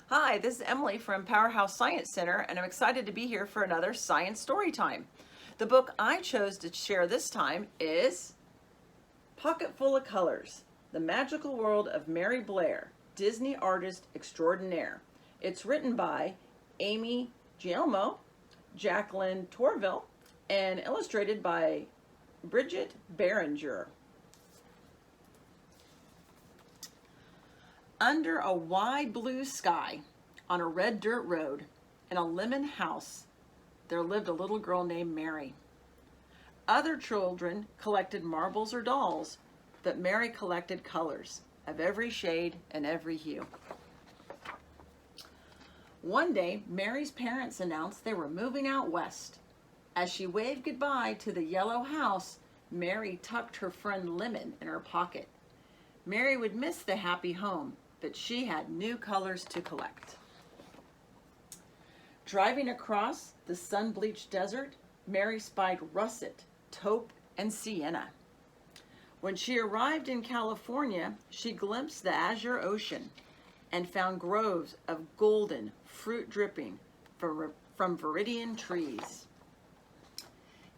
Hi, this is Emily from Powerhouse Science Center, and I'm excited to be here for another science story time. The book I chose to share this time is Pocket Full of Colors, The Magical World of Mary Blair, Disney Artist Extraordinaire. It's written by Amy Guglielmo Jacqueline Tourville and illustrated by Bridget Behringer. Under a wide blue sky, on a red dirt road, in a lemon house, there lived a little girl named Mary. Other children collected marbles or dolls, but Mary collected colors of every shade and every hue. One day, Mary's parents announced they were moving out west. As she waved goodbye to the yellow house, Mary tucked her friend Lemon in her pocket. Mary would miss the happy home, but she had new colors to collect. Driving across the sun-bleached desert, Mary spied russet, taupe, and sienna. When she arrived in California, she glimpsed the azure ocean and found groves of golden fruit dripping from viridian trees.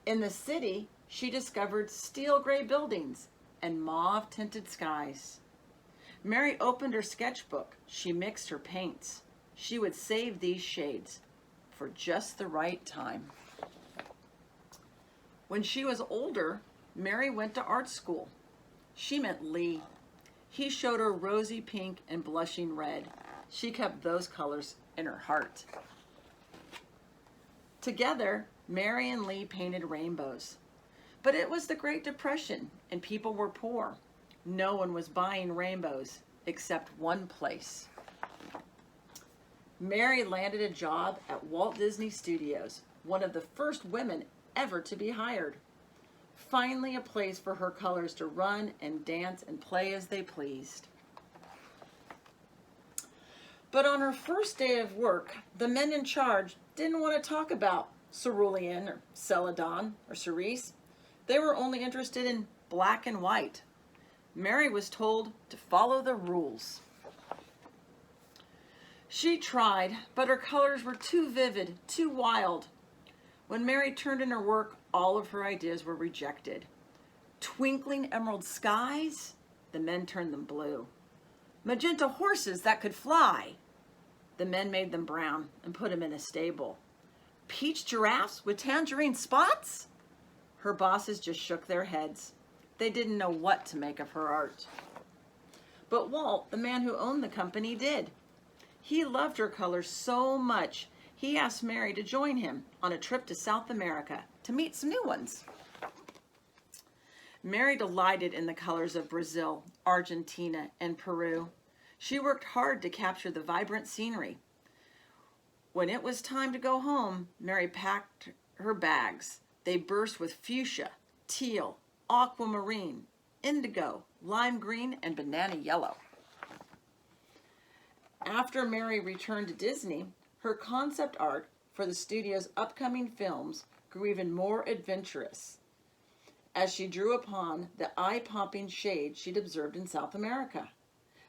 In the city, she discovered steel gray buildings and mauve-tinted skies. Mary opened her sketchbook. She mixed her paints. She would save these shades for just the right time. When she was older, Mary went to art school. She met Lee. He showed her rosy pink and blushing red. She kept those colors in her heart. Together, Mary and Lee painted rainbows. But it was the Great Depression and people were poor. No one was buying rainbows except one place. Mary landed a job at Walt Disney Studios, one of the first women ever to be hired. Finally, a place for her colors to run and dance and play as they pleased. But on her first day of work, the men in charge didn't want to talk about cerulean or celadon or cerise. They were only interested in black and white. Mary was told to follow the rules. She tried, but her colors were too vivid, too wild. When Mary turned in her work, all of her ideas were rejected. Twinkling emerald skies? The men turned them blue. Magenta horses that could fly? The men made them brown and put them in a stable. Peach giraffes with tangerine spots? Her bosses just shook their heads. They didn't know what to make of her art. But Walt, the man who owned the company, did. He loved her colors so much, he asked Mary to join him on a trip to South America to meet some new ones. Mary delighted in the colors of Brazil, Argentina, and Peru. She worked hard to capture the vibrant scenery. When it was time to go home, Mary packed her bags. They burst with fuchsia, teal, aquamarine, indigo, lime green, and banana yellow. After Mary returned to Disney, her concept art for the studio's upcoming films grew even more adventurous as she drew upon the eye-popping shades she'd observed in South America.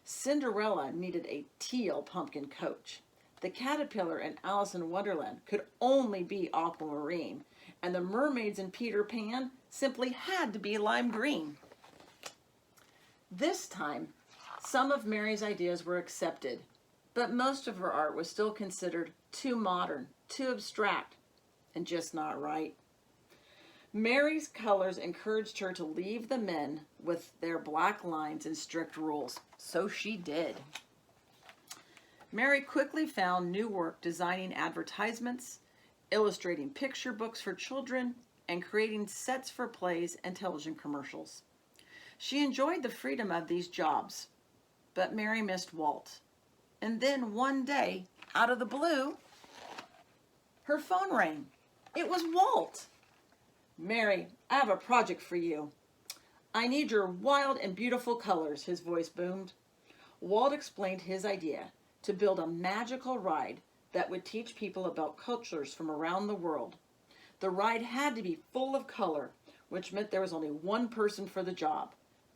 Cinderella needed a teal pumpkin coach. The caterpillar in Alice in Wonderland could only be aquamarine, and the mermaids in Peter Pan simply had to be lime green. This time, some of Mary's ideas were accepted, but most of her art was still considered too modern, too abstract, and just not right. Mary's colors encouraged her to leave the men with their black lines and strict rules, so she did. Mary quickly found new work designing advertisements, illustrating picture books for children, and creating sets for plays and television commercials. She enjoyed the freedom of these jobs, but Mary missed Walt. And then one day, out of the blue, her phone rang. It was Walt. "Mary, I have a project for you. I need your wild and beautiful colors," his voice boomed. Walt explained his idea to build a magical ride that would teach people about cultures from around the world. The ride had to be full of color, which meant there was only one person for the job.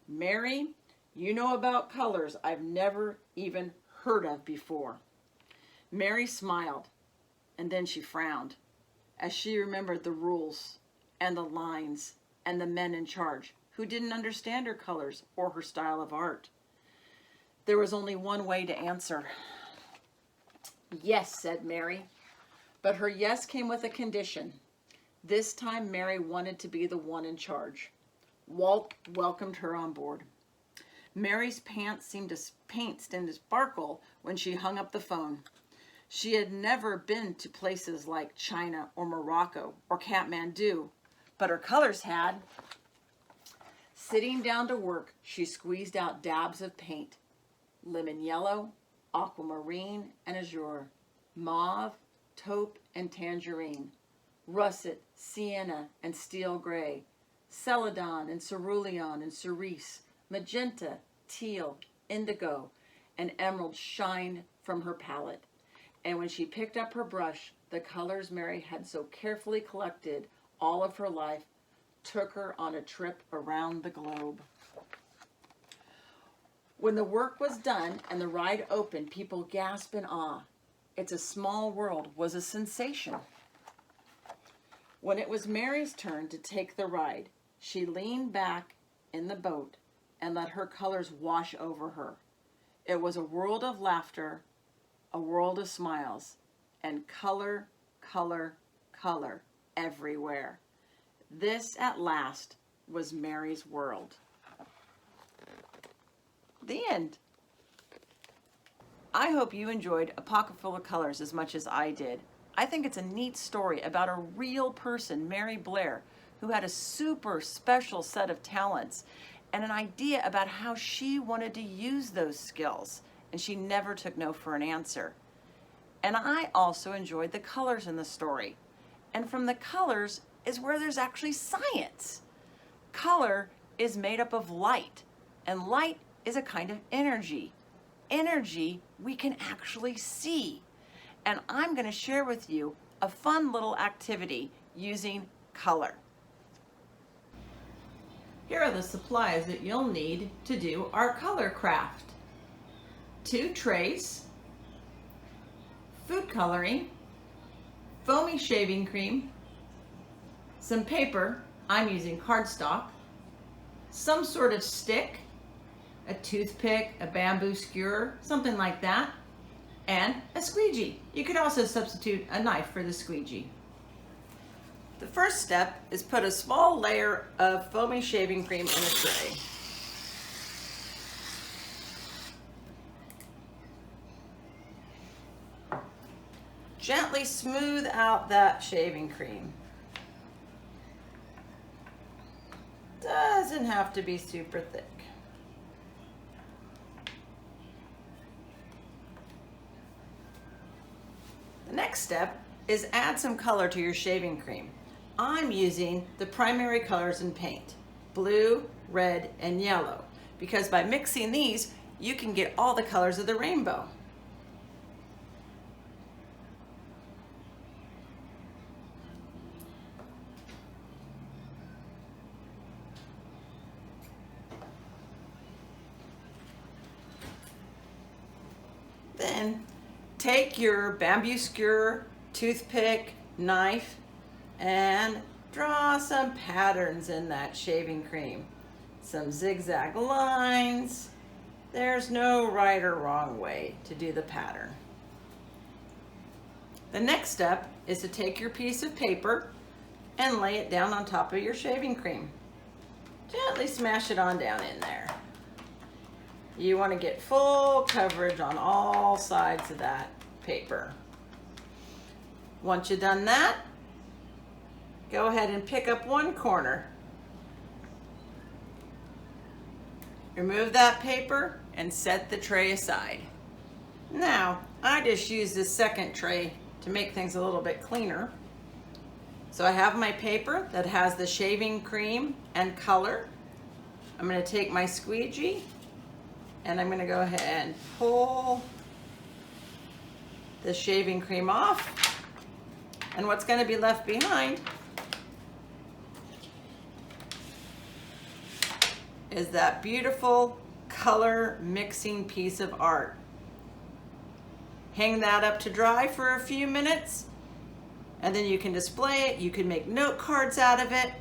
"Mary, you know about colors I've never even heard of before." Mary smiled, and then she frowned as she remembered the rules and the lines and the men in charge who didn't understand her colors or her style of art. There was only one way to answer. Yes, said Mary, but her yes came with a condition. This time Mary wanted to be the one in charge. Walt welcomed her on board. Mary's paint seemed to sparkle when she hung up the phone. She had never been to places like China or Morocco or Kathmandu, but her colors had. Sitting down to work, she squeezed out dabs of paint. Lemon yellow, aquamarine and azure, mauve, taupe and tangerine, russet, sienna and steel gray, celadon and cerulean and cerise, magenta, teal, indigo, and emerald shined from her palette. And when she picked up her brush, the colors Mary had so carefully collected all of her life took her on a trip around the globe. When the work was done and the ride opened, people gasped in awe. It's a Small World was a sensation. When it was Mary's turn to take the ride, she leaned back in the boat and let her colors wash over her. It was a world of laughter, a world of smiles, and color, color, color everywhere. This, at last, was Mary's world. The end. I hope you enjoyed A Pocket Full of Colors as much as I did. I think it's a neat story about a real person, Mary Blair, who had a super special set of talents and an idea about how she wanted to use those skills, and she never took no for an answer. And I also enjoyed the colors in the story. And from the colors is where there's actually science. Color is made up of light, and light is a kind of energy. Energy we can actually see. And I'm going to share with you a fun little activity using color. Here are the supplies that you'll need to do our color craft. 2 trays, food coloring, foamy shaving cream, some paper, I'm using cardstock, some sort of stick, a toothpick, a bamboo skewer, something like that, and a squeegee. You could also substitute a knife for the squeegee. The first step is put a small layer of foamy shaving cream in a tray. Gently smooth out that shaving cream. Doesn't have to be super thick. The next step is add some color to your shaving cream. I'm using the primary colors in paint, blue, red, and yellow, because by mixing these, you can get all the colors of the rainbow. Then take your bamboo skewer, toothpick, knife, and draw some patterns in that shaving cream. Some zigzag lines. There's no right or wrong way to do the pattern. The next step is to take your piece of paper and lay it down on top of your shaving cream. Gently smash it on down in there. You want to get full coverage on all sides of that paper. Once you've done that, go ahead and pick up one corner. Remove that paper and set the tray aside. Now, I just use this second tray to make things a little bit cleaner. So I have my paper that has the shaving cream and color. I'm going to take my squeegee and I'm going to go ahead and pull the shaving cream off. And what's going to be left behind is that beautiful color mixing piece of art. Hang that up to dry for a few minutes, and then you can display it. You can make note cards out of it.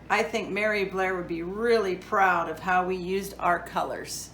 I think Mary Blair would be really proud of how we used our colors.